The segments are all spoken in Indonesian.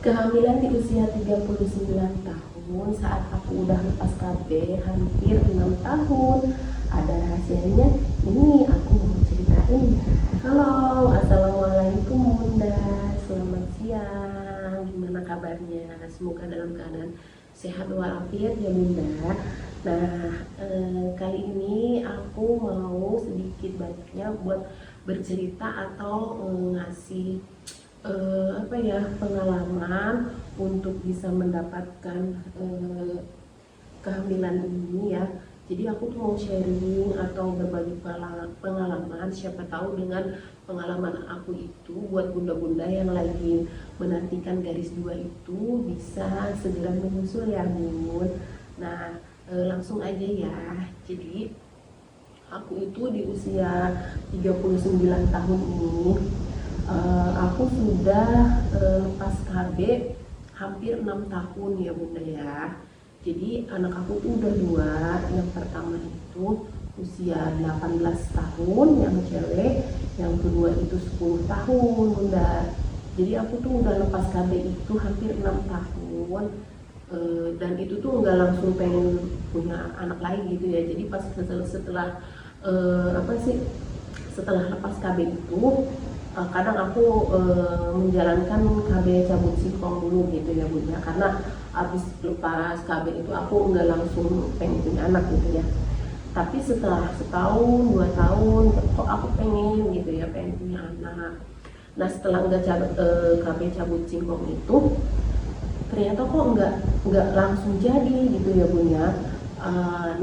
Kehamilan di usia 39 tahun saat aku udah lepas KB hampir 6 tahun. Ada rahasianya, ini aku mau ceritain ya. Halo, assalamualaikum Bunda. Selamat siang. Gimana kabarnya? Semoga dalam keadaan sehat walafiat ya Bunda. Nah, kali ini aku mau sedikit banyaknya buat bercerita atau ngasih pengalaman untuk bisa mendapatkan kehamilan ini ya. Jadi aku tuh mau sharing atau berbagi pengalaman, siapa tahu dengan pengalaman aku itu buat bunda-bunda yang lagi menantikan garis 2 itu bisa segera menyusul ya Bun. Nah, langsung aja ya. Jadi aku itu di usia 39 tahun ini aku sudah lepas KB hampir 6 tahun ya Bunda ya. Jadi anak aku tuh udah 2. Yang pertama itu usia 18 tahun yang cewek, yang kedua itu 10 tahun Bunda. Jadi aku tuh udah lepas KB itu hampir 6 tahun. Dan itu tuh nggak langsung pengen punya anak lain gitu ya. Jadi pas setelah setelah lepas KB itu kadang aku menjalankan KB cabut singkong dulu gitu ya Bunda, karena habis lepas KB itu aku nggak langsung pengen punya anak gitu ya. Tapi setelah setahun 2 tahun kok aku pengen gitu ya, pengen punya anak. Nah setelah KB cabut singkong itu ternyata kok nggak langsung jadi gitu ya Bun ya.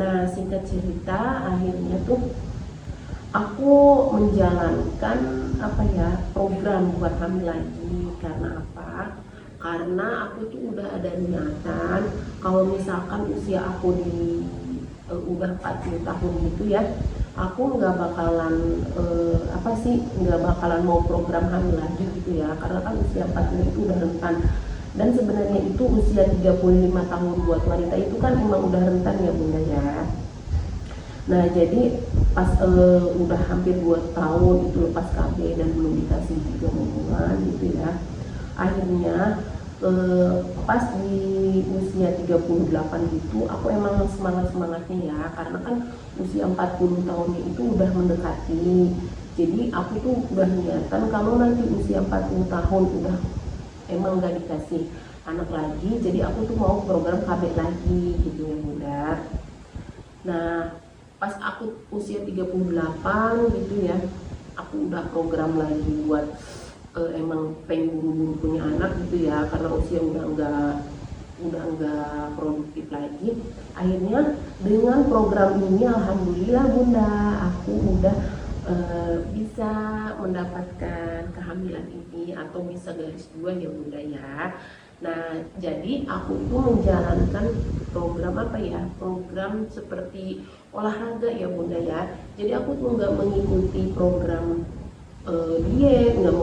Nah singkat cerita akhirnya tuh aku menjalankan program buat hamil lagi. Karena apa? Karena aku tuh udah ada niatan kalau misalkan usia aku udah 40 tahun gitu ya, aku nggak bakalan nggak bakalan mau program hamil lagi gitu ya, karena kan usia 40 itu udah rentan. Dan sebenarnya itu usia 35 tahun buat wanita itu kan emang udah rentan ya Bunda ya. Nah jadi pas udah hampir 2 tahun itu lepas KB dan belum dikasih juga hubungan gitu ya, akhirnya pas di usia 38 gitu aku emang semangatnya ya, karena kan usia 40 tahunnya itu udah mendekati. Jadi aku tuh udah niatan kalau nanti usia 40 tahun udah emang gak dikasih anak lagi, jadi aku tuh mau program KB lagi gitu ya Bunda. Nah pas aku usia 38 gitu ya, aku udah program lagi buat emang pengen buru-buru punya anak gitu ya, karena usia udah enggak produktif lagi. Akhirnya dengan program ini alhamdulillah Bunda, aku udah bisa mendapatkan kehamilan ini atau bisa garis 2 ya Bunda ya. Nah jadi aku tuh menjalankan program seperti olahraga ya Bunda ya. Jadi aku tuh nggak mengikuti program diet, nggak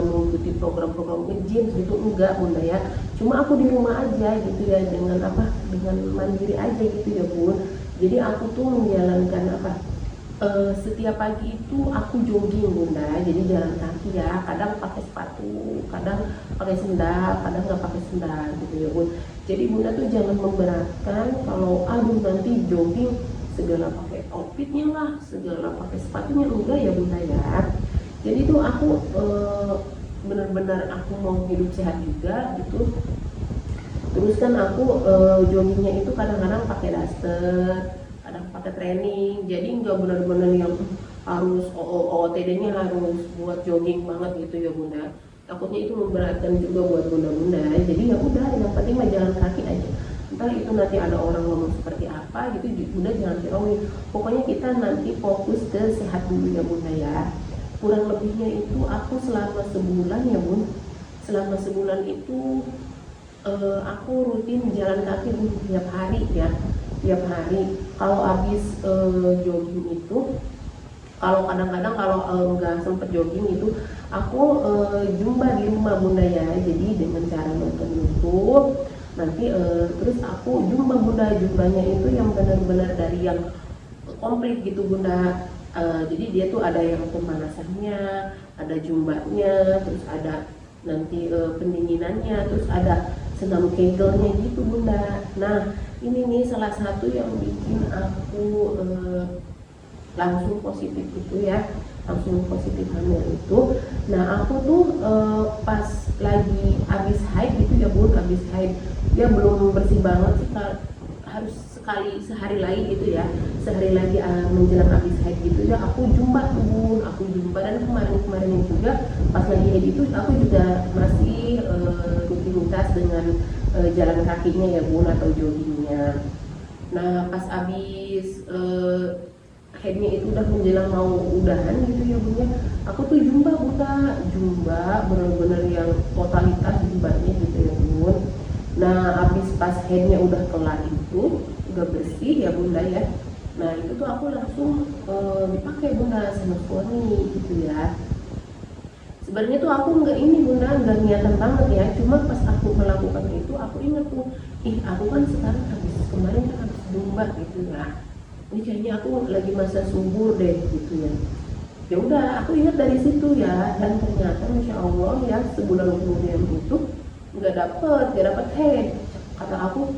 mengikuti program-program nge-gym gitu, enggak Bunda ya. Cuma aku di rumah aja gitu ya, dengan mandiri aja gitu ya Bun. Jadi aku tuh menjalankan setiap pagi itu aku jogging Bunda, jadi jalan kaki ya, kadang pakai sepatu, kadang pakai sendal, kadang nggak pakai sendal gitu ya Bun. Jadi Bunda tuh jangan memberatkan kalau nanti jogging segala pakai outfitnya lah, segala pakai sepatunya, enggak ya Bunda ya. Jadi tuh aku benar-benar aku mau hidup sehat juga gitu. Terus kan aku joggingnya itu kadang-kadang pakai daster, kadang pakai training. Jadi nggak benar-benar yang harus OOTD-nya harus buat jogging banget gitu ya Bunda. Takutnya itu memberatkan juga buat bunda-bunda. Jadi ya udah, yang penting mah jalan kaki aja. Entah itu nanti ada orang ngomong seperti apa gitu, Bunda jangan hirauin. Pokoknya kita nanti fokus ke sehat dulu ya Bunda ya. Kurang lebihnya itu aku selama sebulan ya Bun, selama sebulan itu aku rutin jalan kaki tiap hari ya, tiap hari. Kalau habis jogging itu, kalau kadang-kadang kalau nggak sempet jogging itu aku zumba di rumah Bunda ya. Jadi dengan cara nonton YouTube nanti terus aku zumba Bunda. Zumbanya itu yang benar-benar dari yang komplit gitu Bunda. Jadi dia tuh ada yang pemanasannya, ada zumbanya, terus ada nanti pendinginannya, terus ada senam kegelnya gitu bunda. Nah ini nih salah satu yang bikin aku langsung positif itu ya, langsung positif hamil itu. Nah aku tuh pas lagi habis haid gitu ya bun, habis haid dia belum bersih banget sih, harus sekali sehari lagi gitu ya, sehari lagi menjelang habis haid gitu ya, aku jumpa tuh bun, aku jumpa. Dan kemarin juga pas lagi haid itu aku juga masih rutinitas dengan jalan kakinya ya bun, atau joggingnya. Nah pas habis haidnya itu udah menjelang mau udahan gitu ya bun ya, aku tuh jumpa bunda, jumpa bener-bener yang totalitas jumbanya gitu ya bun. Nah habis pas haidnya udah kelar itu, udah bersih ya bunda ya, nah itu tuh aku langsung dipakai bunda sama suami gitu ya. Sebenarnya tuh aku nggak ini bunda, nggak niatan banget ya, cuma pas aku melakukan itu aku ingat tuh, ih aku kan sekarang habis kemarin kan habis zumba gitu ya, ini kayaknya aku lagi masa subur deh gitu ya. Ya udah aku ingat dari situ ya, dan ternyata masya Allah ya, sebulan kemudian itu nggak dapet head. Kata aku,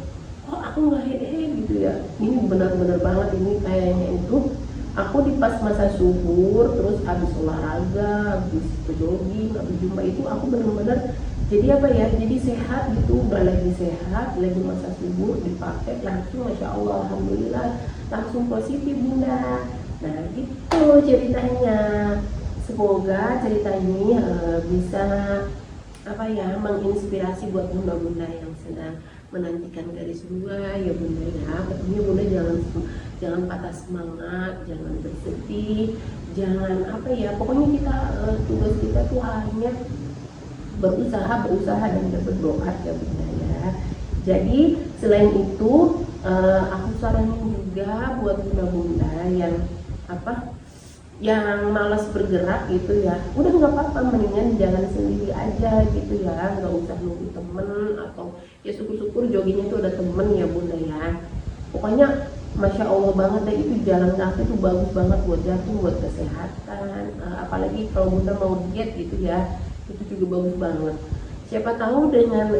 oh aku nggak head gitu ya, ini benar-benar banget ini kayaknya itu aku di pas masa subur, terus habis olahraga, habis jogging, habis jumpa itu aku benar-benar jadi apa ya, jadi sehat gitu, udah lagi sehat, lagi masa subur dipakai langsung masya Allah, alhamdulillah langsung positif bunda. Nah gitu ceritanya, semoga cerita ini bisa apa ya, menginspirasi buat bunda-bunda yang sedang menantikan garis dua ya bunda ya. Pokoknya bunda jangan patah semangat, jangan bersedih, jangan apa ya, pokoknya kita tugas kita tuh hanya berusaha dan berdoa ya bunda ya. Jadi selain itu aku saranin juga buat bunda-bunda yang apa, yang malas bergerak gitu ya, udah nggak apa-apa, mendingan jalan sendiri aja gitu ya, nggak usah nunggu temen, atau ya syukur-syukur joggingnya tuh ada temen ya bunda ya. Pokoknya masya Allah banget deh, itu jalan kaki tuh bagus banget buat jantung, buat kesehatan, apalagi kalau bunda mau diet gitu ya, itu juga bagus banget. Siapa tahu dengan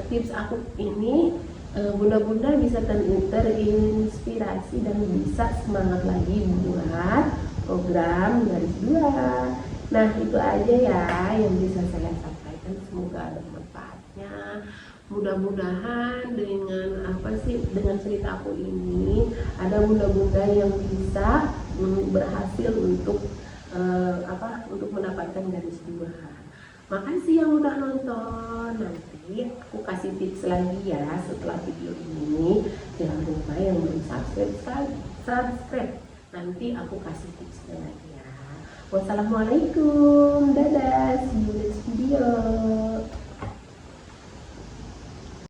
tips aku ini bunda-bunda bisa terinspirasi dan bisa semangat lagi buat program garis dua. Nah itu aja ya yang bisa saya sampaikan, semoga ada manfaatnya. Mudah-mudahan dengan apa sih, dengan cerita aku ini ada bunda-bunda yang bisa berhasil untuk untuk mendapatkan garis dua. Makasih yang udah nonton. Nanti aku kasih tips lagi ya setelah video ini. Jangan lupa yang belum subscribe. Nanti aku kasih tipsnya lagi ya. Wassalamualaikum.